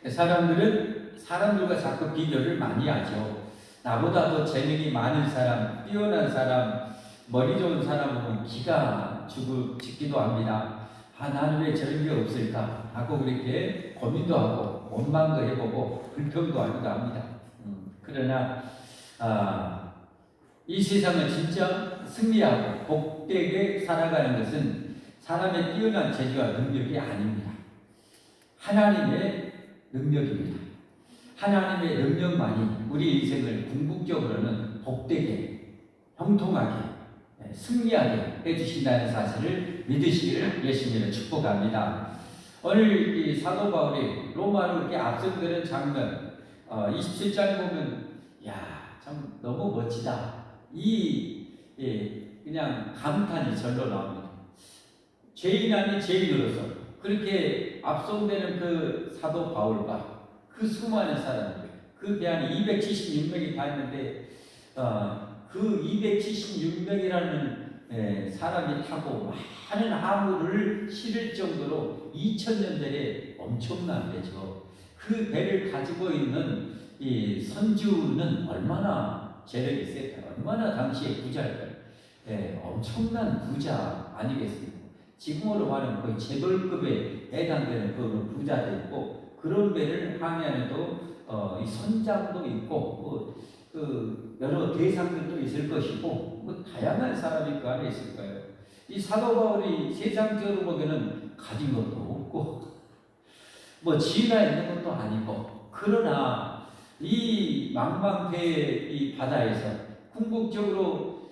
사람들은 사람들과 자꾸 비교를 많이 하죠. 나보다 더 재능이 많은 사람, 뛰어난 사람, 머리 좋은 사람 보면 기가 죽기도 합니다. 아, 나는 왜 저런 게 없을까? 하고 그렇게 고민도 하고 원망도 해보고 불평도 하기도 합니다. 그러나 이 세상은 진짜 승리하고 복되게 살아가는 것은 사람의 뛰어난 재주와 능력이 아닙니다. 하나님의 능력입니다. 하나님의 능력만이 우리 인생을 궁극적으로는 복되게, 형통하게, 승리하게 해주신다는 사실을 믿으시기를 예수님으로 축복합니다. 오늘 이 사도 바울이 로마로 이렇게 앞서가는 장면 27장에 보면 참 너무 멋지다. 그냥 감탄이 절로 나옵니다. 죄인 아닌 죄인으로서 그렇게 압송되는 그 사도 바울과 그 수많은 사람들, 그 배 안에 276명이 다 있는데 그 276명이라는 사람이 타고 많은 화물을 실을 정도로 2000년 전에 엄청난 배죠. 그 배를 가지고 있는 이 선주는 얼마나 재력이 있을까? 얼마나 당시에 부자일까요? 엄청난 부자 아니겠습니까? 지금으로 말하면 거의 재벌급에 해당되는 그 부자도 있고, 그런 배를 항해하는도 이 선장도 있고 그 여러 대상들도 있을 것이고 다양한 사람이 그 안에 있을 거예요. 이 사도 바울이 세상적으로 보기에는 가진 것도 없고 지위가 있는 것도 아니고, 그러나 이 망망대해 이 바다에서 궁극적으로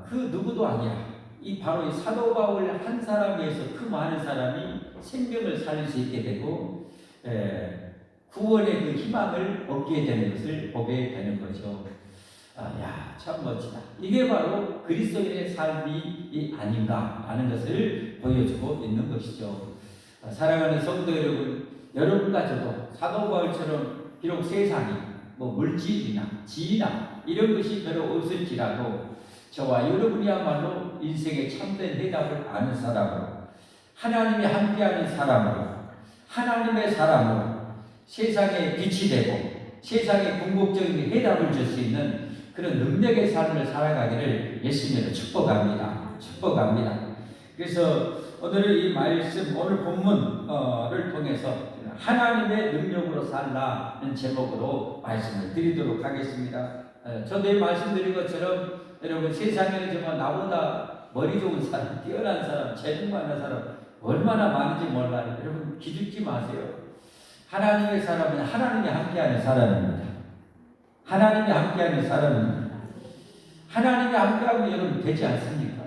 그 누구도 아니야. 이 바로 이 사도 바울 한 사람에 의해서 그 많은 사람이 생명을 살릴 수 있게 되고 구원의 그 희망을 얻게 되는 것을 보게 되는 거죠. 참 멋지다. 이게 바로 그리스도인의 삶이 아닌가 하는 것을 보여주고 있는 것이죠. 사랑하는 성도 여러분, 여러분과 저도 사도 바울처럼 비록 세상이 물질이나 지위나 이런 것이 별로 없을지라도 저와 여러분이야말로 인생의 참된 해답을 아는 사람으로, 하나님이 함께하는 사람으로, 하나님의 사람으로 세상에 빛이 되고 세상에 궁극적인 해답을 줄 수 있는 그런 능력의 삶을 살아가기를 예수님으로 축복합니다. 축복합니다. 그래서 오늘 이 말씀, 오늘 본문을 통해서 하나님의 능력으로 살라는 제목으로 말씀을 드리도록 하겠습니다. 저도 말씀드린 것처럼 여러분, 세상에는 정말 나보다 머리 좋은 사람, 뛰어난 사람, 재능 많은 사람 얼마나 많은지 몰라요. 여러분, 기죽지 마세요. 하나님의 사람은 하나님이 함께하는 사람입니다. 하나님이 함께하는 사람입니다. 하나님이 함께하면 여러분 되지 않습니까?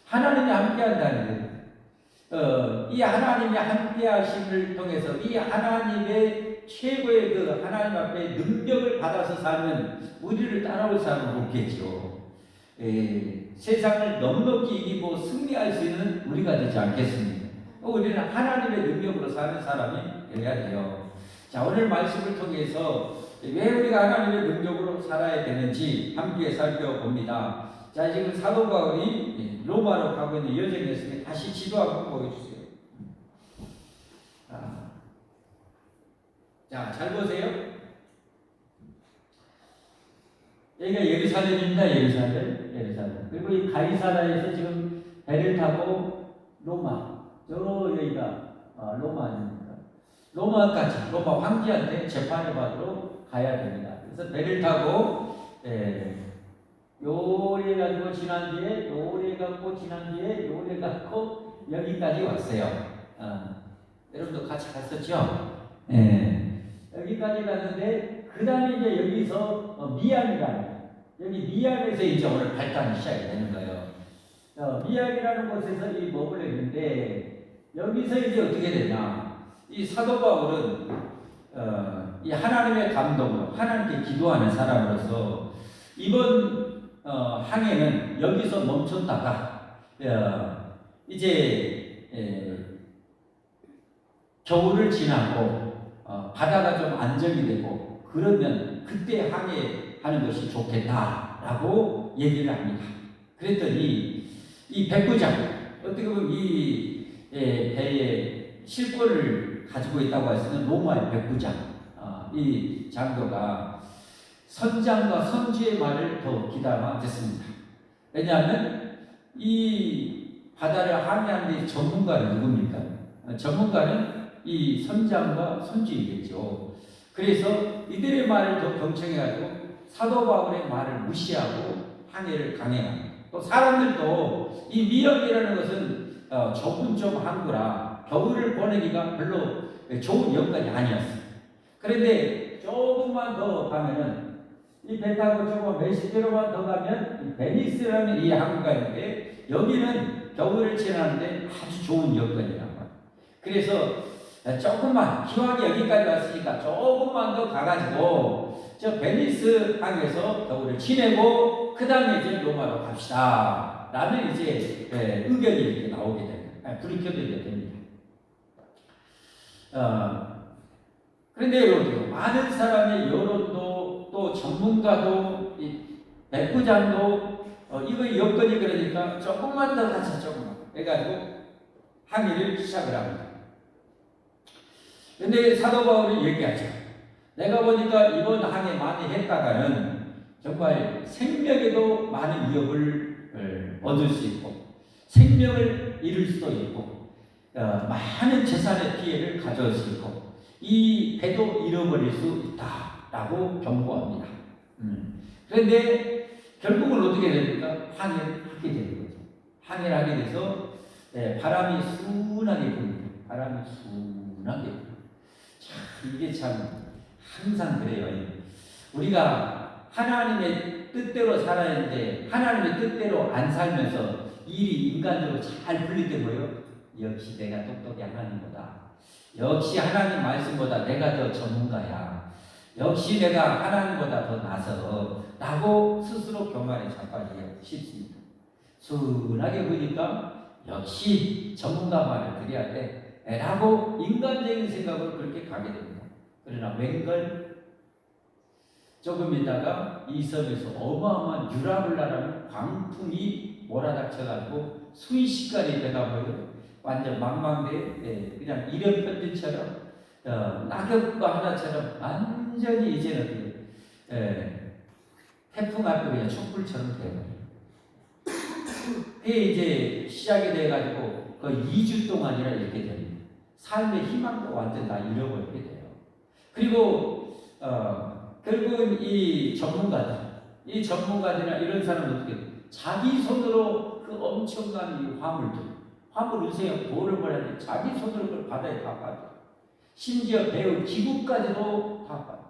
하나님이 함께한다는 거예요. 이 하나님이 함께하심을 통해서 이 하나님의 최고의 그 하나님 앞에 능력을 받아서 살면 우리를 따라올 사람은 없겠죠. 세상을 넉넉히 이기고 승리할 수 있는 우리가 되지 않겠습니까? 우리는 하나님의 능력으로 사는 사람이 되어야 돼요. 자, 오늘 말씀을 통해서 왜 우리가 하나님의 능력으로 살아야 되는지 함께 살펴봅니다. 자, 지금 사도 바울이 로마로 가고 있는 여정이었으니 다시 지도 한번 보여주세요. 자, 잘 보세요. 여기가 예루살렘입니다. 예루살렘. 그리고 이 가이사라에서 지금 배를 타고 로마, 여기가 로마입니다. 로마까지, 로마 황제한테 재판을 받으러 가야 됩니다. 그래서 배를 타고 요래 가지고 지난 뒤에 요래 갖고 지난 뒤에 요래 갖고 여기까지 왔어요. 여러분도 같이 갔었죠? 여기까지 갔는데 그 다음에 이제 여기서 미안이라는, 여기 미안에서 이제 오늘 발단이 시작이 되는 거예요. 미안이라는 곳에서 이 머물러 있는데 여기서 이제 어떻게 되냐? 이 사도 바울은 이 하나님의 감동으로 하나님께 기도하는 사람으로서 이번 항해는 여기서 멈췄다가 이제 겨울을 지나고 바다가 좀 안정이 되고 그러면 그때 항해하는 것이 좋겠다라고 얘기를 합니다. 그랬더니 이 백부장, 어떻게 보면 이 배에 실권을 가지고 있다고 했으면 로마의 백부장, 이 장교가 선장과 선주의 말을 더 귀담아 듣습니다. 왜냐하면 이 바다를 항해하는 전문가는 누굽니까? 전문가는 이 선장과 선주이겠죠. 그래서 이들의 말을 더 경청해가지고 사도 바울의 말을 무시하고 항해를 강행합니다. 또 사람들도 이 미역이라는 것은 좁은 좀 항구라 겨울을 보내기가 별로 좋은 여건이 아니었어요. 그런데 조금만 더 가면은 이 배 타고 조금 몇십 킬로만 더 가면 이 베니스라는 이 항구가 있는데 여기는 겨울을 지나는데 아주 좋은 여건이란 말이에요. 그래서 조금만 기왕이 여기까지 왔으니까 조금만 더 가가지고 저 베니스 항에서 겨울을 지내고 그 다음에 이제 로마로 갑시다 라는 이제 의견이 이렇게 나오게 됩니다. 불이켜되게 됩니다. 그런데 이렇게 많은 사람의 여론도 또 전문가도 백부장도 이거 여건이 그러니까 조금만 더 가자 조금만 해가지고 항해를 시작을 합니다. 근데 사도 바울이 얘기하죠. 내가 보니까 이번 항해 많이 했다가는 정말 생명에도 많은 위협을 얻을 수 있고 생명을 잃을 수도 있고 많은 재산의 피해를 가져올 수 있고 이 배도 잃어버릴 수 있다라고 경고합니다. 그런데 결국은 어떻게 됩니까? 항해를 하게 되는 거죠. 항해를 하게 돼서 바람이 순하게 불니다. 바람이 순하게 불니다. 이게 참 항상 그래요. 우리가 하나님의 뜻대로 살아야 하는데 하나님의 뜻대로 안 살면서 일이 인간적으로 잘 풀릴 때 뭐예요? 역시 내가 똑똑히 하나님보다 역시 하나님 말씀보다 내가 더 전문가야. 역시 내가 하나님보다 더 나서 라고 스스로 교만에 자빠지기 쉽습니다. 순하게 보니까 역시 전문가 말을 드려야 돼 라고 인간적인 생각으로 그렇게 가게 됩니다. 그러나 웬걸 조금 있다가 이 섬에서 어마어마한 유라블라라는 광풍이 몰아닥쳐가지고 순식간에 돼가버려 완전 망망대 그냥 이력편지처럼 낙엽과 하나처럼 완전히 이제는 태풍 앞에 그냥 촛불처럼 되어버려요. 그게 이제 시작이 돼가지고 그 2주 동안이라 이렇게 됩니다. 삶의 희망도 완전 다 잃어버리게 돼요. 그리고 결국은 이 전문가들이나 이런 사람은 어떻게 자기 손으로 그 엄청난 이 화물 으세요. 돈을 벌어야 돼. 자기 손으로 그걸 바다에 다 빠져. 심지어 배우 기구까지도 다 빠져.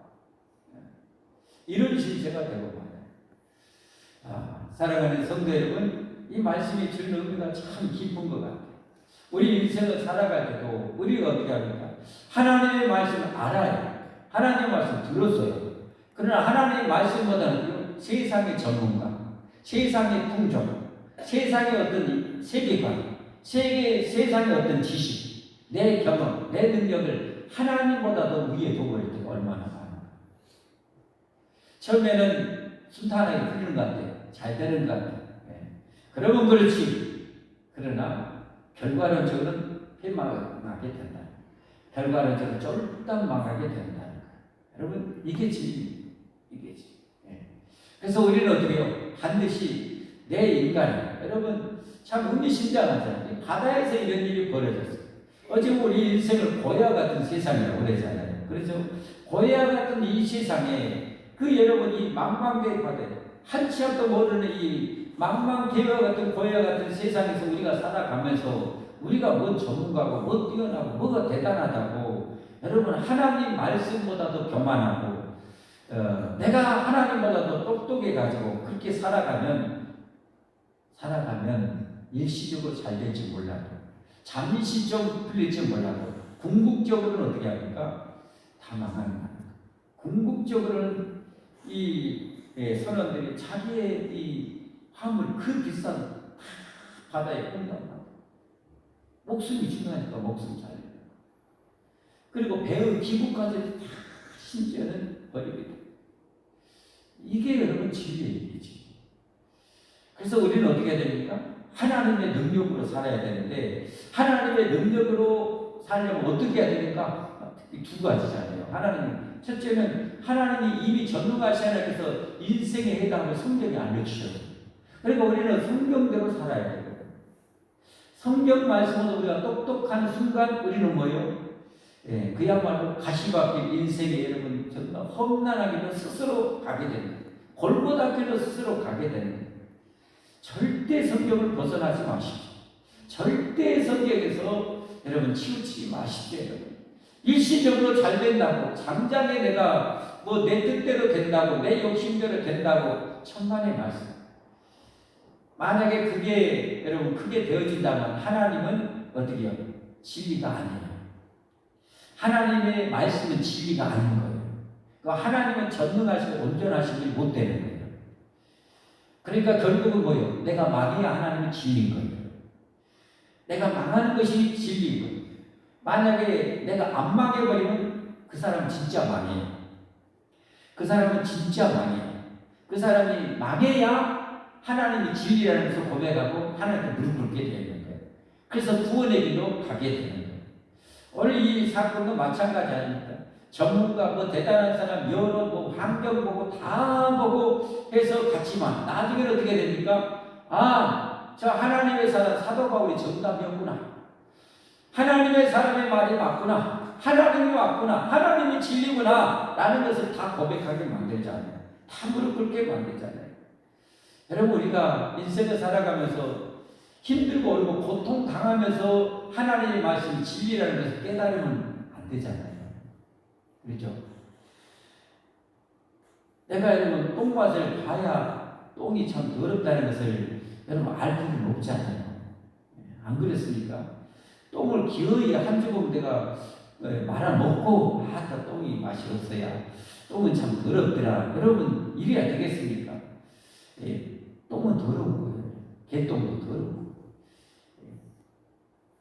이런 실체가 되고 말이에요. 사랑하는 성도 여러분, 이 말씀이 주는 의미가 참 깊은 것 같아요. 우리 인생을 살아갈 때도 우리가 어떻게 합니까? 하나님의 말씀을 알아요. 하나님의 말씀 들었어요. 그러나 하나님의 말씀보다는 세상의 전문가, 세상의 풍조, 세상의 어떤 세계관, 세상의 어떤 지식, 내 경험, 내 능력을 하나님보다 더 위에 두고 있을 때가 얼마나 많아. 처음에는 순탄하게 풀리는 것 같아요. 잘 되는 것 같아요. 그러면 그렇지. 그러나 결과론적으로는 패망하게 된다. 결과론적으로 쫄딱 망하게 된다는 거예요. 여러분 이게 진리입니다. 이게 진. 그래서 우리는 어떻게 해요? 반드시 내 인간, 여러분 참 의미심장하잖아요. 바다에서 이런 일이 벌어졌어요. 어제 우리 인생을 고야 같은 세상이라고 그러잖아요. 그래서 고야 같은 이 세상에 그 여러분이 망망대해 바다에 한치 앞도 모르는 이 망망대해와 같은 고야 같은 세상에서 우리가 살아가면서 우리가 뭔 전문가고 뭐 뛰어나고 뭐가 대단하다고 여러분 하나님 말씀보다 더 교만하고 내가 하나님보다 더 똑똑해가지고 그렇게 살아가면 일시적으로 잘 될지 몰라도 잠시적으로 풀릴지 몰라도 궁극적으로는 어떻게 합니까? 다 망하는 거예요. 궁극적으로는 이 선원들이 자기의 이 화물 그 비싼 바다에 pon다고 목숨이 중요하니까 목숨 잘 그리고 배의 기구까지 다 심지어는 버리게 돼. 이게 여러분 진리의 일이지. 그래서 우리는 어떻게 해야 됩니까? 하나님의 능력으로 살아야 되는데 하나님의 능력으로 살려면 어떻게 해야 되니까 두 가지잖아요. 하나님, 첫째는 하나님이 이미 전능하신 하나님께서 인생에 해당하는 성경이 알려주셔요. 그러니까 우리는 성경대로 살아야 돼요. 성경 말씀으로 우리가 똑똑한 순간 우리는 뭐예요? 예, 그야말로 가시밭길 인생에 여러분 정말 험난하게도 스스로 가게 됩니다. 골고다길로 스스로 가게 됩니다. 절대 성경을 벗어나지 마십시오. 절대 성경에서 여러분 치우치지 마십시오. 일시적으로 잘 된다고, 당장에 내가 뭐 내 뜻대로 된다고, 내 욕심대로 된다고, 천만의 말씀. 만약에 그게 여러분 크게 되어진다면 하나님은 어떻게 해요? 진리가 아니에요. 하나님의 말씀은 진리가 아닌 거예요. 하나님은 전능하시고 온전하시지 못 되는 거예요. 그러니까 결국은 뭐예요? 내가 망해야 하나님은 진리인 거예요. 내가 망하는 것이 진리인 거예요. 만약에 내가 안 망해버리면 그 사람은 진짜 망해요. 그 사람은 진짜 망해요. 그 사람이 망해야 하나님이 진리라는 것을 고백하고 하나님께 무릎 꿇게 되는 거예요. 그래서 구원의 길로 가게 되는 거예요. 오늘 이 사건도 마찬가지 아닙니까? 전문가, 뭐 대단한 사람, 여론, 뭐 환경 보고 다 보고 해서 갔지만 나중에는 어떻게 됩니까? 아, 저 하나님의 사람 사도 바울이 정답이었구나. 하나님의 사람의 말이 맞구나. 하나님이 맞구나. 하나님이 진리구나. 라는 것을 다 고백하게 만들잖아요. 다 무릎 꿇게 만들잖아요. 여러분, 우리가 인생을 살아가면서 힘들고 어렵고 고통당하면서 하나님의 말씀이 진리라는 것을 깨달으면 안 되잖아요. 그렇죠? 내가 여러분 똥맛을 봐야 똥이 참 더럽다는 것을 여러분 알 필요는 없잖아요. 안 그랬습니까? 똥을 기어이 한 주먹 내가 말아먹고 아따 똥이 맛이 없어야 똥은 참 더럽더라. 여러분 이래야 되겠습니까? 예, 똥은 더러운 거예요. 개똥도 더러운 거예요.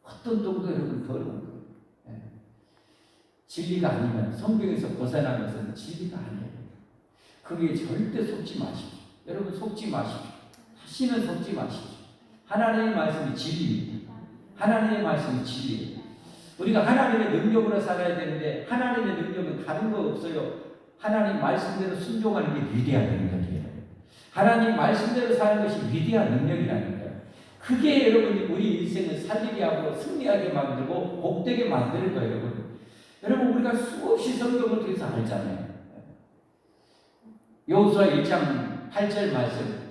어떤 똥도 여러분 더러운 거예요. 예. 진리가 아니면 성경에서 벗어난 것은 진리가 아니에요. 그게 절대 속지 마십시오. 여러분 속지 마십시오. 다시는 속지 마십시오. 하나님의 말씀이 진리입니다. 하나님의 말씀이 진리예요. 우리가 하나님의 능력으로 살아야 되는데 하나님의 능력은 다른 거 없어요. 하나님 말씀대로 순종하는 게 위대한 능력이에요. 하나님 말씀대로 사는 것이 위대한 능력이라는 거예요. 그게 여러분이 우리 인생을 살리게 하고 승리하게 만들고 복되게 만드는 거예요. 여러분. 여러분 우리가 수없이 성경을 통해서 알잖아요. 여호수아 1장 8절 말씀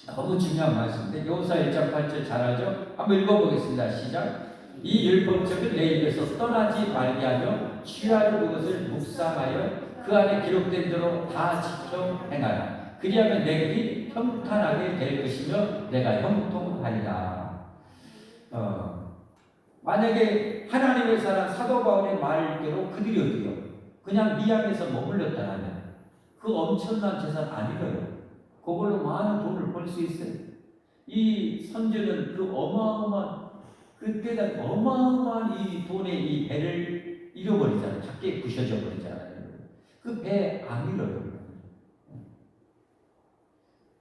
너무 중요한 말씀인데 여호수아 1장 8절 잘 알죠? 한번 읽어보겠습니다. 시작. 이 율법책을 내 입에서 떠나지 말게 하며 취하려 그것을 묵상하여 그 안에 기록된 대로 다 지켜 행하라. 그리하면 내 길이 평탄하게 될 것이며 내가 형통하리라. 만약에 하나님의 사람 사도 바울의 말대로 그들이 어디요? 그냥 미양에서 머물렀다면 그 엄청난 재산 안 잃어요. 그걸로 많은 돈을 벌 수 있어요. 이 선조는 그 어마어마한 그때는 어마어마한 이 돈의 이 배를 잃어버리잖아요. 작게 부셔져 버리잖아요. 그 배 안 잃어요.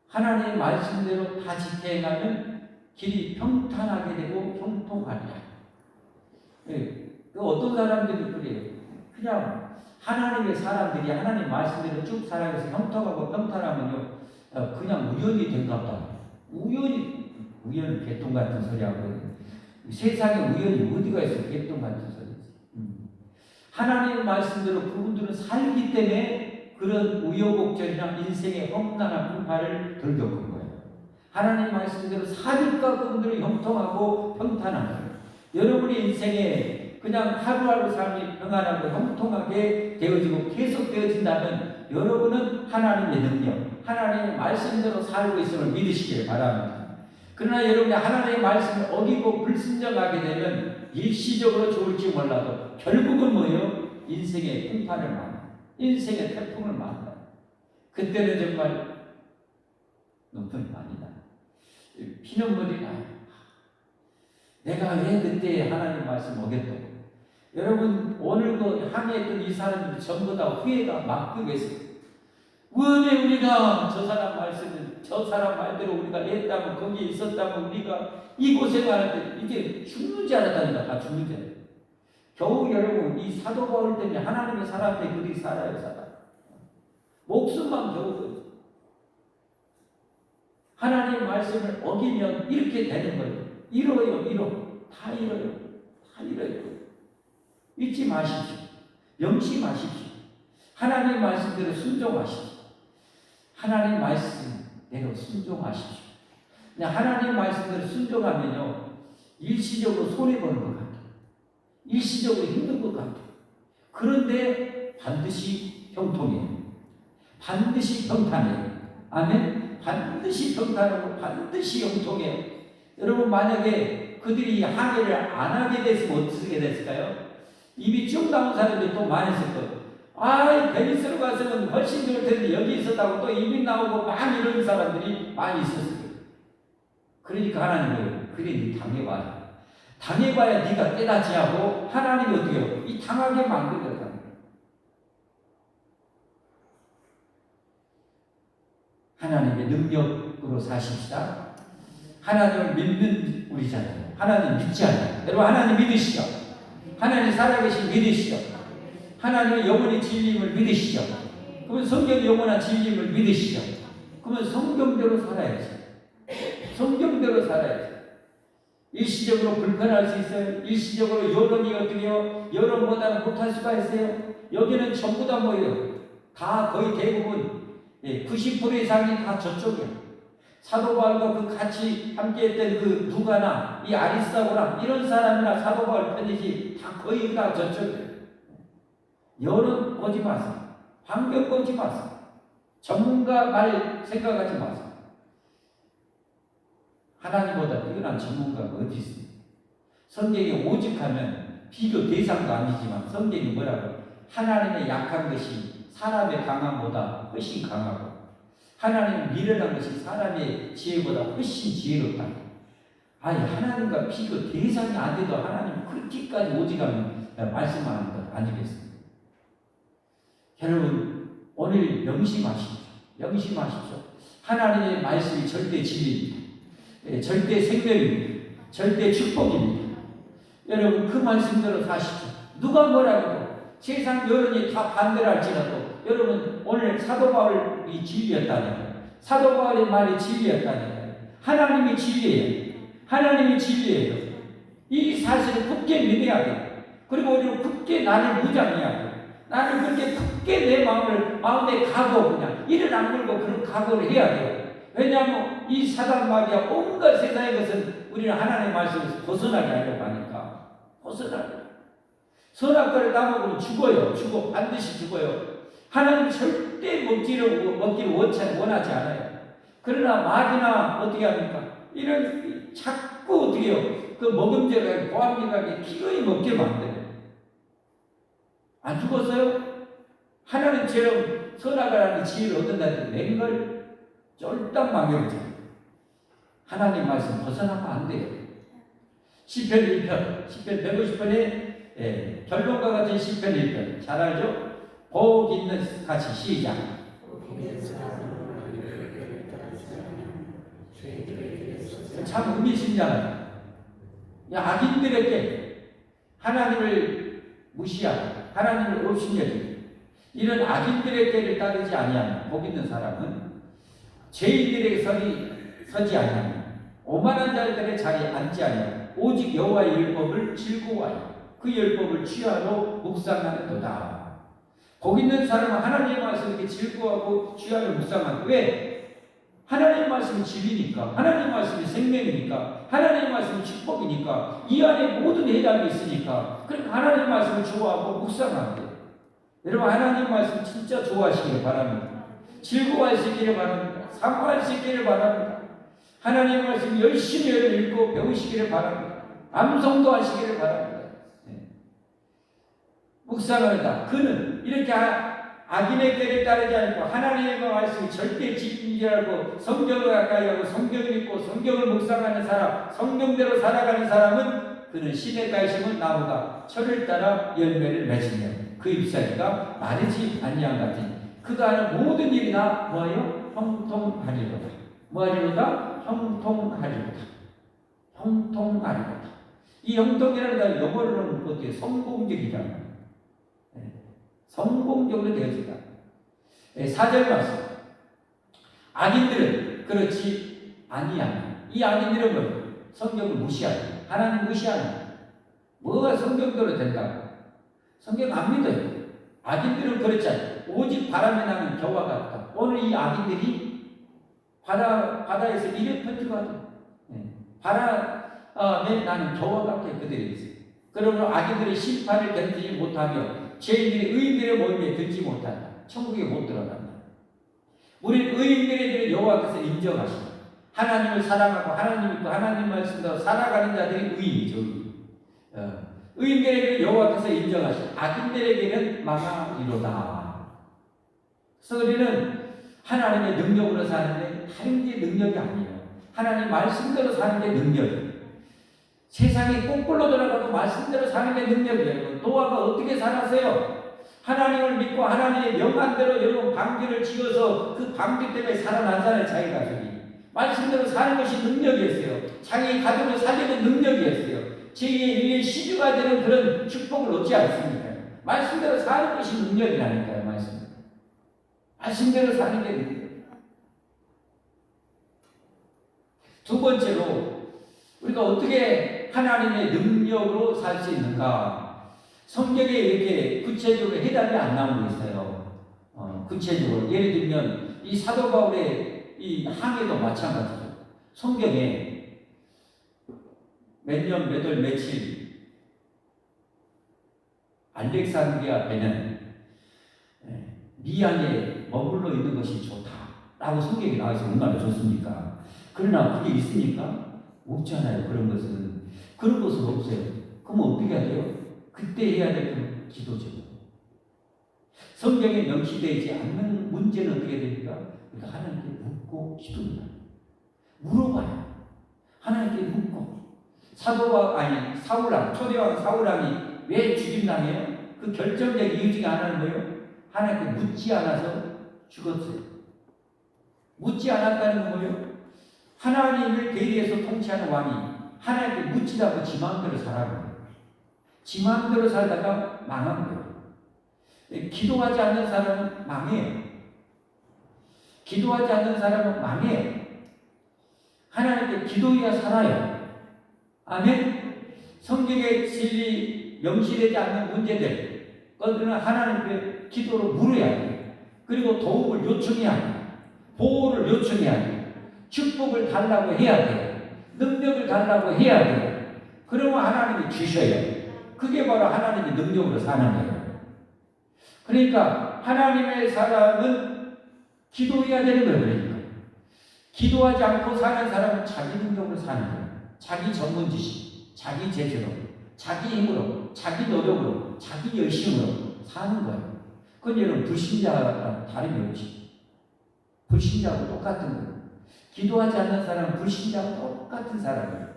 하나님의 말씀대로 다 지켜행하면 길이 평탄하게 되고 형통하리라. 그 어떤 사람들이 그래요. 그냥 하나님의 사람들이 하나님 말씀대로 쭉 살아가서 형통하고 평탄하면요. 그냥 우연이 된갑다. 우연히 개똥 같은 소리 하고 세상에 우연이 어디가 있어? 개똥 같은 소리지. 하나님의 말씀대로 그분들은 살기 때문에 그런 우여곡절이나 인생의 험난한 풍파를 덜 겪은 거예요. 하나님 말씀대로 사니까 그분들은 형통하고 평탄한 거예요. 여러분의 인생에 그냥 하루하루 삶이 평안하고 형통하게 되어지고 계속 되어진다면 여러분은 하나님의 능력, 하나님의 말씀대로 살고 있음을 믿으시길 바랍니다. 그러나 여러분이 하나님의 말씀을 어기고 불순종하게 되면 일시적으로 좋을지 몰라도 결국은 뭐예요? 인생의 풍파를 만나요. 인생의 태풍을 만나요. 그때는 정말 눈물이 많이 나요. 피눈물이 나요. 내가 왜 그때 하나님 말씀 어겼다고. 여러분 오늘 그 항해했던 이 사람들이 전부 다 후회가 막급했어요. 왜 우리가 저 사람 말씀을 저 사람 말대로 우리가 했다면 거기에 있었다면 우리가 이 고생할 때 이제 죽는 줄 알았다니까. 다 죽는 줄 알았다. 겨우 여러분 이 사도 바울 때문에 하나님의 사람들이 그리 살아요. 살아. 목숨만 겨우 거죠. 하나님의 말씀을 어기면 이렇게 되는 거예요. 잃어요. 다 잃어요. 다 잃어요. 잊지 마십시오. 명심하십시오. 하나님의 말씀대로 순종하십시오. 하나님 말씀대로 순종하십시오. 그냥 하나님 말씀대로 순종하면요, 일시적으로 손해보는 것 같아요. 일시적으로 힘든 것 같아요. 그런데 반드시 형통해요. 반드시 평탄해요. 아멘. 반드시 평탄하고 반드시 형통해요. 여러분 만약에 그들이 항해를 안 하게 됐으면 어떻게 됐을까요? 입이 쭉 나온 사람들이 또 많았을 거예요. 베니스로 가서는 훨씬 좋을 텐데 여기 있었다고 또 입이 나오고 막 이런 사람들이 많이 있었을 거예요. 그러니까 하나님은 그래 네 당해봐라. 당해봐야 네가 깨닫지 하고 하나님이 어떻게 해요? 이 당하게 만들어요. 하나님의 능력으로 사십시다. 하나님을 믿는 우리잖아요. 하나님 믿지 않아요. 여러분 하나님 믿으시죠? 하나님 살아계신 믿으시죠? 하나님의 영원히 진리임을 믿으시죠? 그러면 성경의 영원한 진리임을 믿으시죠? 그러면 성경대로 살아야지. 성경대로 살아야지. 일시적으로 불편할 수 있어요. 일시적으로 여론이 어떻게요? 여론보다는 못할 수가 있어요. 여기는 전부 다 뭐예요? 다 거의 대부분 90% 이상이 다 저쪽이에요. 사도 바울과 그 같이 함께했던 그 누가나 이 아리스타고나 이런 사람이나 사도 바울 편이지 다 거의 다 저쪽이에요. 여론 보지 마세요. 환경 보지 마세요. 전문가 말 생각하지 마세요. 하나님보다 뛰어난 전문가가 어디 있습니까? 성경이 오직 하면 비교 대상도 아니지만 성경이 뭐라고? 하나님의 약한 것이 사람의 강함보다 훨씬 강하고 하나님의 미련한 것이 사람의 지혜보다 훨씬 지혜롭다. 하나님과 비교 대상이 안 돼도 하나님 그렇게까지 오직하면 말씀하는 것 아니겠습니까? 여러분 오늘 명심하십시오. 명심하십시오. 하나님의 말씀이 절대 진리입니다. 절대 생명입니다. 절대 축복입니다. 여러분 그 말씀대로 사십시오. 누가 뭐라고 세상 여론이 다 반대를 할지라도 여러분 오늘 사도 바울이 진리였다니까요. 사도 바울의 말이 진리였다니까요. 하나님이 진리예요. 하나님이 진리예요. 이 사실을 굳게 믿어야 돼요. 그리고 우리는 굳게 나를 무장해야 돼요. 나는 그렇게 굳게 내 마음에 각오 그냥 이를 악물고 그런 각오를 해야 돼요. 왜냐하면 이 사단 마귀와 온갖 세상의 것은 우리는 하나님의 말씀에서 벗어나게 하려고 하니까 벗어나게. 선악과를 따먹으면 죽어요. 반드시 죽어요. 하나님 절대 먹기를 원하지 않아요. 그러나 마귀나 어떻게 합니까? 이런 자꾸 어떻게 해요? 그 먹음직하게 보암직하게 기꺼이 먹게 만들어요. 안 죽었어요? 하나님처럼 선악과라는 지혜를 얻는다는 맹걸 쫄딱 망해버려요. 하나님 말씀 벗어나면 안 돼요. 시편 1편, 시편 150편에 결론과 같은 시편 1편 잘 알죠? 복 있는 같이 시작. 참 의미심장하다. 악인들에게 하나님을 무시하고 하나님을 업신여기고 이런 악인들에게를 따르지 아니하면 복 있는 사람은 죄인들에게 서지 아니하며 오만한 자들의 자리에 앉지 아니하며 오직 여호와의 율법을 즐거워하여 그 율법을 취하러 묵상하는도다. 복 있는 사람은 하나님의 말씀을 이렇게 즐거워하고 취하러 묵상하는. 왜? 하나님의 말씀이 진리니까, 하나님의 말씀이 생명이니까, 하나님의 말씀이 축복이니까, 이 안에 모든 해답이 있으니까, 그러니까 하나님의 말씀을 좋아하고 묵상하는 거예요. 여러분 하나님의 말씀 진짜 좋아하시기를 바랍니다. 즐거워할 수 있기를 바랍니다. 사모할 수 있기를 바랍니다. 하나님의 말씀 열심히 읽고 배우시기를 바랍니다. 암송도 하시기를 바랍니다. 묵상하다. 그는 이렇게 악인의 꾀를 따르지 않고 하나님의 말씀이 절대 진리라고 성경을 가까이 하고 성경을 읽고 성경을 묵상하는 사람, 성경대로 살아가는 사람은 그는 시냇가에 심은 나무가 철을 따라 열매를 맺으며 그 잎사귀가 마르지 아니한 같은 그가 하는 모든 일이 다 뭐예요? 형통하리로다. 뭐하리로다? 형통하리로다. 형통하리로다. 이 형통이라는 건 영어로는 어떻게 성공적이잖아요. 성공적으로 되어진다. 4절 말씀. 악인들은 그렇지 아니하냐. 이 악인들은 뭐예요? 성경을 무시하냐. 하나님 무시하냐. 뭐가 성경대로 된다고? 성경 안 믿어요. 악인들은 그렇지 않아요. 오직 바람에 나는 겨와 같다. 오늘 이 악인들이 바다에서 이래 퍼뜨려가지고 바람에 나는 겨와 같게 그들이 있어요. 그러므로 악인들의 심판을 견디지 못하며 죄인들이 의인들의 모임에 들지 못한다. 천국에 못 들어간다. 우리는 의인들에게 여호와께서 인정하시다. 하나님을 사랑하고 하나님 믿고 하나님 말씀대로 살아가는 자들이 의인이죠. 의인들에게 여호와께서 인정하시다. 악인들에게는 망하리로다. 그래서 우리는 하나님의 능력으로 사는데 다른 게 능력이 아니에요. 하나님 말씀대로 사는 게 능력이에요. 세상이 거꾸로 돌아가도 말씀대로 사는 게 능력이에요. 노아가 어떻게 살았어요? 하나님을 믿고 하나님의 명한대로 여러분 방주를 지어서 그 방주 때문에 살아나잖아요. 자기 가족이. 말씀대로 사는 것이 능력이었어요. 자기 가족을 살리는 능력이었어요. 제2의 시주가 되는 그런 축복을 얻지 않습니까? 말씀대로 사는 것이 능력이라니까요. 말씀대로 사는 게 능력. 두 번째로 우리가 어떻게 하나님의 능력으로 살 수 있는가? 성경에 이렇게 구체적으로 해답이 안 나오고 있어요. 구체적으로 예를 들면 이 사도 바울의 이 항해도 마찬가지죠. 성경에 몇 년, 몇 월, 며칠 알렉산드리아 배는 미안에 머물러 있는 것이 좋다라고 성경에 나와서 얼마나 좋습니까? 그러나 그게 있습니까? 없잖아요. 그런 것은 없어요. 그럼 어떻게 해야 돼요? 그때 해야 될 건 기도죠. 성경에 명시되지 않는 문제는 어떻게 됩니까? 그러니까 하나님께 묻고 기도합니다. 물어봐요. 하나님께 묻고. 사울왕, 초대왕 사울왕이 왜 죽임당해요? 그 결정적 이유 중에 하나는 뭐예요? 하나님께 묻지 않아서 죽었어요. 묻지 않았다는 건 뭐예요? 하나님을 대리해서 통치하는 왕이 하나님께 묻지 않고 지 마음대로 살아가는 거예요. 지 마음대로 살다가 망한 거예요. 기도하지 않는 사람은 망해요. 기도하지 않는 사람은 망해요. 하나님께 기도해야 살아요. 아멘. 성경에 진리 명시되지 않는 문제들, 그들은 하나님께 기도로 물어야 돼요. 그리고 도움을 요청해야 돼요. 보호를 요청해야 돼요. 축복을 달라고 해야 돼요. 능력을 달라고 해야 돼요. 그러면 하나님이 주셔요. 그게 바로 하나님의 능력으로 사는 거예요. 그러니까 하나님의 사람은 기도해야 되는 거예요. 그러니까 기도하지 않고 사는 사람은 자기 능력으로 사는 거예요. 자기 전문 지식, 자기 재주로, 자기 힘으로, 자기 노력으로, 자기 열심으로 사는 거예요. 그건 여러분 불신자랑 다름이 없지. 불신자하고 똑같은 거예요. 기도하지 않는 사람은 불신자하고 똑같은 사람이에요.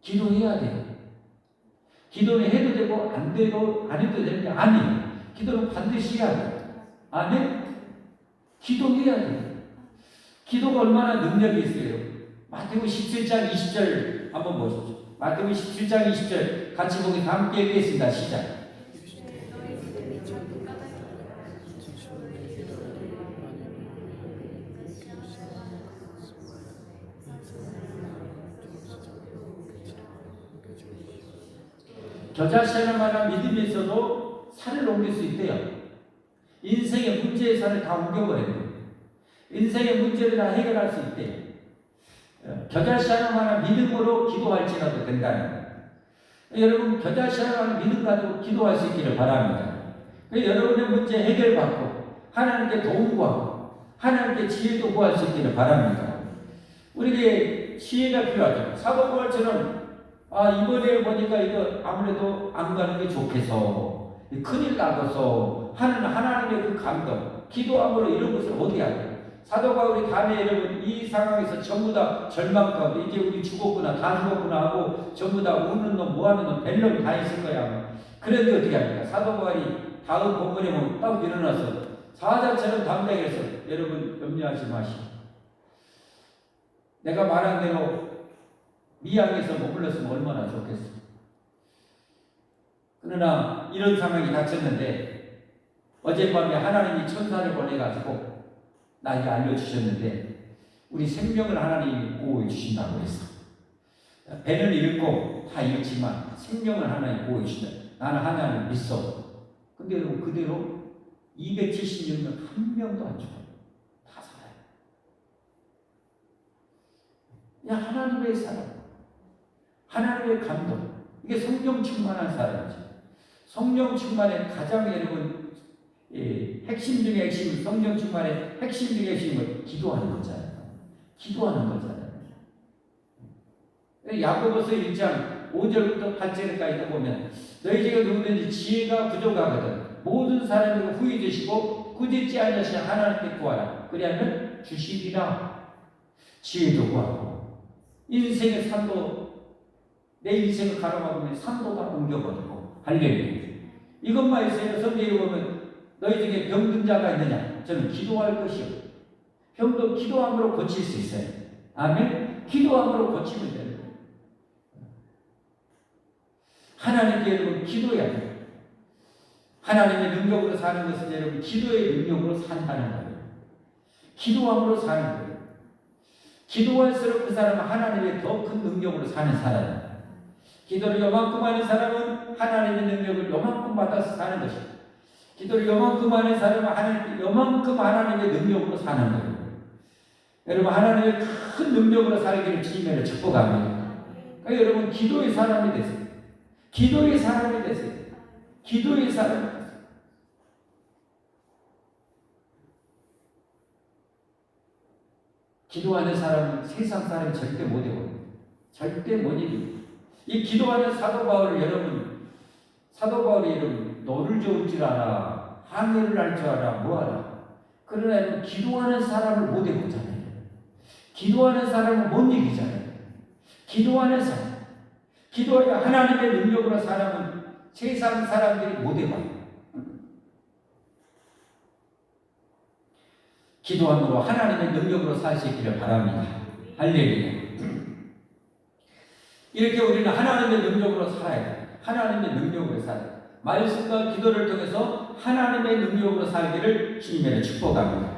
기도해야 돼요. 기도는 해도 되고 안 해도 되는 게 아니에요. 기도는 반드시 해야 돼요. 아멘? 기도해야 돼요. 기도가 얼마나 능력이 있어요. 마태복음 17장 20절 한번 보십시오. 마태복음 17장 20절 같이 보기 함께 읽겠습니다. 시작. 겨자씨는 만한 믿음이 있어도 산을 옮길 수 있대요. 인생의 문제의 산을 다 옮겨버려요. 인생의 문제를 다 해결할 수 있대요. 겨자씨는 만한 믿음으로 기도할지라도 된다는 거예요. 여러분 겨자씨는 만한 믿음 가지고 기도할 수 있기를 바랍니다. 여러분의 문제 해결받고 하나님께 도움 구하고 하나님께 지혜도 구할 수 있기를 바랍니다. 우리에게 지혜가 필요하죠. 사도 바울처럼 이번에 보니까 이거 아무래도 안 가는 게 좋겠어. 큰일 나겠어. 하나님의 그 감동, 기도함으로 이런 것을 어떻게 해야 돼요? 사도 바울이 다음에 여러분 이 상황에서 전부 다 절망 가운데 이제 우리 죽었구나 다 죽었구나 하고 전부 다 우는 놈 뭐하는 놈 벨럼 다 있을 거야. 그런데 어떻게 합니까? 사도 바울이 다음 본문에 보면 딱 일어나서 사자처럼 담대해서 여러분 염려하지 마시고 내가 말한 대로 미양에서 머물렀으면 얼마나 좋겠어. 그러나 이런 상황이 닥쳤는데 어젯밤에 하나님이 천사를 보내가지고 나에게 알려주셨는데 우리 생명을 하나님이 보호해 주신다고 했어. 배는 잃고 다 잃지만 생명을 하나님이 보호해 주신다. 나는 하나님을 믿어. 근데 여러분 그대로 276명 한 명도 안 죽어요. 다 살아요. 그냥 하나님의 사랑, 하나님의 감동. 이게 성령 충만한 사람이죠. 성령 충만의 가장 여러분 핵심 중에 핵심, 성령 충만의 핵심 중에 핵심은 기도하는 거잖아요. 기도하는 거잖아요. 야고보서 1장 5절부터 8절까지 보면 너희 중에 누구든지 지혜가 부족하거든 모든 사람에게 후회되시고 꾸짖지 않으시 하나님께 구하라. 그리하면 주시리라. 지혜도 구하고 인생의 산도 내 인생을 가로막으면 산도 다 옮겨버리고 할렐루야. 이것만 있어요. 성경에 보면 너희 중에 병든 자가 있느냐? 저는 기도할 것이요. 병도 기도함으로 고칠 수 있어요. 아멘. 기도함으로 고치면 돼요. 하나님께 여러분 기도해야 돼요. 하나님의 능력으로 사는 것은 여러분 기도의 능력으로 산다는 거예요. 기도함으로 사는 거예요. 기도할수록 그 사람은 하나님의 더 큰 능력으로 사는 사람이에요. 기도를 요만큼 하는 사람은 하나님의 능력을 요만큼 받아서 사는 것입니다. 기도를 요만큼 하는 사람은 요만큼 하나님의 능력으로 사는 거예요. 여러분 하나님의 큰 능력으로 살기를 주님을 축복합니다. 그러니까 여러분 기도의 사람이 되세요. 기도의 사람이 되세요. 기도의 사람이 되세요. 기도하는 사람은 세상 사람이 절대 못 이겨요. 절대 못 이겨요. 이 기도하는 사도 바울을 여러분, 사도 바울이 여러분 너를 좋을 줄 알아, 항해를 할 줄 알아, 뭐하라. 그러나 여러분 기도하는 사람을 못 이기잖아요. 기도하는 사람은 못 이기잖아요. 기도하는 사람, 기도하여 하나님의 능력으로 사람은 세상 사람들이 못 이겨요. 기도함으로 하나님의 능력으로 살 수 있기를 바랍니다. 할렐루야. 이렇게 우리는 하나님의 능력으로 살아야 돼요. 하나님의 능력으로 살아야 돼요. 말씀과 기도를 통해서 하나님의 능력으로 살기를 주님의 축복합니다.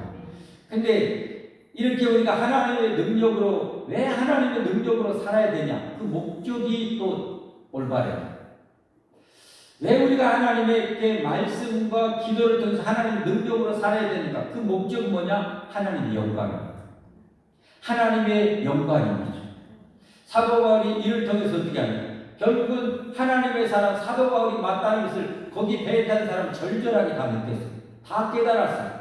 근데 이렇게 우리가 하나님의 능력으로, 왜 하나님의 능력으로 살아야 되냐? 그 목적이 또 올바래요. 왜 우리가 하나님의 말씀과 기도를 통해서 하나님의 능력으로 살아야 되는가? 그 목적은 뭐냐? 하나님의 영광입니다. 하나님의 영광입니다. 사도 바울이 이를 통해서 어떻게 하냐? 결국은 하나님의 사람, 사도 바울이 맞다는 것을 거기 배에 탄 사람 절절하게 다 느꼈어요. 다 깨달았어요.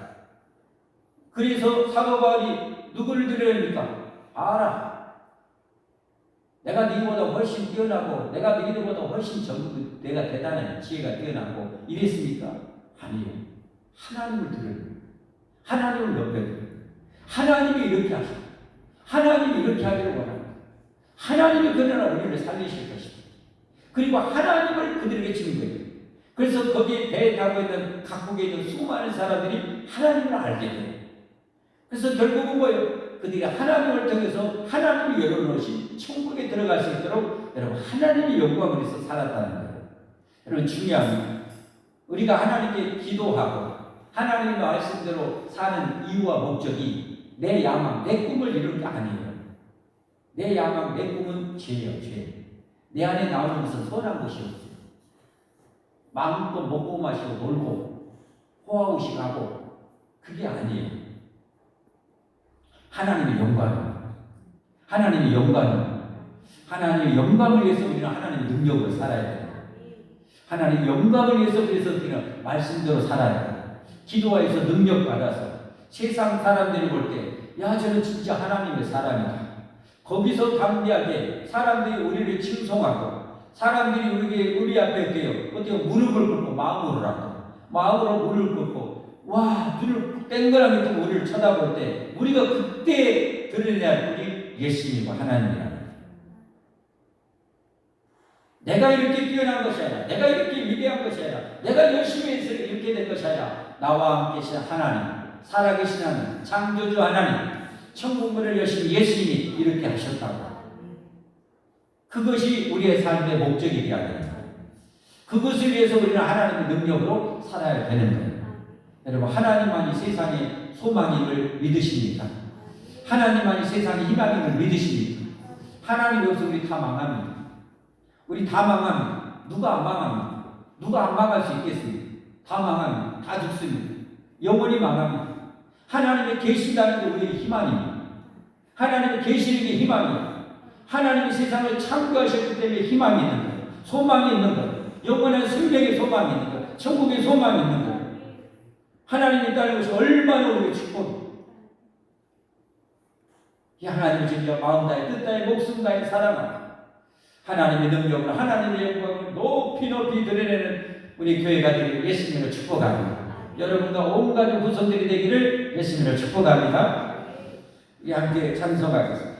그래서 사도 바울이 누구를 드려야합니까? 알아. 내가 너희보다 훨씬 뛰어나고 내가 너희들보다 훨씬 내가 대단해. 지혜가 뛰어나고 이랬습니까? 아니에요. 하나님을 드려요. 하나님을 높여요. 하나님이 이렇게 하셔. 하나님이 이렇게 하기를 원합니다. 하나님이 그러나 우리를 살리실 것입니다. 그리고 하나님을 그들에게 주는 거예요. 그래서 거기에 배에 타고 있는 각국에 있는 수많은 사람들이 하나님을 알게 돼요. 그래서 결국은 뭐예요? 그들이 하나님을 통해서 하나님이 열어놓으신 천국에 들어갈 수 있도록 여러분 하나님의 영광을 위해서 살았다는 거예요. 여러분 중요합니다. 우리가 하나님께 기도하고 하나님의 말씀대로 사는 이유와 목적이 내 야망, 내 꿈을 이루는 게 아니에요. 내 야망, 내 꿈은 죄예요, 죄. 내 안에 나오는 것은 선한 것이 없어요. 마음껏 먹고 마시고 놀고 호화우식하고 그게 아니에요. 하나님의 영광입니다. 하나님의 영광입니다. 하나님의 영광을 위해서 우리는 하나님의 능력으로 살아야 돼요. 하나님의 영광을 위해서 그래서 우리는 말씀대로 살아야 돼요. 기도하여서 능력 받아서 세상 사람들이 볼 때 야 저는 진짜 하나님의 사람이다. 거기서 담대하게 사람들이 우리를 칭송하고 사람들이 우리 앞에 어때요? 무릎을 꿇고 마음으로라도 마음으로 무릎을 꿇고 와, 눈을 땡그랗게 뜨고 우리를 쳐다볼 때 우리가 그때 드러내야 할 분이 예수님이고 하나님이라는 거예요. 내가 이렇게 뛰어난 것이 아니라, 내가 이렇게 위대한 것이 아니라, 내가 열심히 해서 이렇게 된 것이 아니라, 나와 함께 계신 하나님, 살아계신 하나님, 창조주 하나님, 천국문을 여신 예수님이 이렇게 하셨다고. 그것이 우리의 삶의 목적이 되어야 되는 거예요. 그것을 위해서 우리는 하나님의 능력으로 살아야 되는 거예요. 여러분, 하나님만이 세상의 소망임을 믿으십니까? 하나님만이 세상의 희망임을 믿으십니까? 하나님이 없어 우리 다 망합니다. 우리 다 망합니다. 누가 안 망합니까? 누가 안 망할 수 있겠습니까? 다 망합니다. 다 죽습니다. 영원히 망합니다. 하나님이 계신다는 게 우리의 희망입니다. 하나님이 계시는 게 희망이에요. 하나님이 세상을 창조하셨기 때문에 희망이 있는 거예요. 소망이 있는 거예요. 영원한 생명의 소망이 있는 거예요. 천국의 소망이 있는 거예요. 하나님이 있다는 것이 얼마나 우리의 축복이에요. 이 하나님을 진짜 마음 다해 뜻 다해 목숨 다해 사랑하고 하나님의 능력으로 하나님의 영광을 높이 높이 드러내는 우리 교회가 되기를 예수님을 축복합니다. 여러분과 온 가족 후손들이 되기를 예수님을 축복합니다. 이 함께 찬송하겠습니다.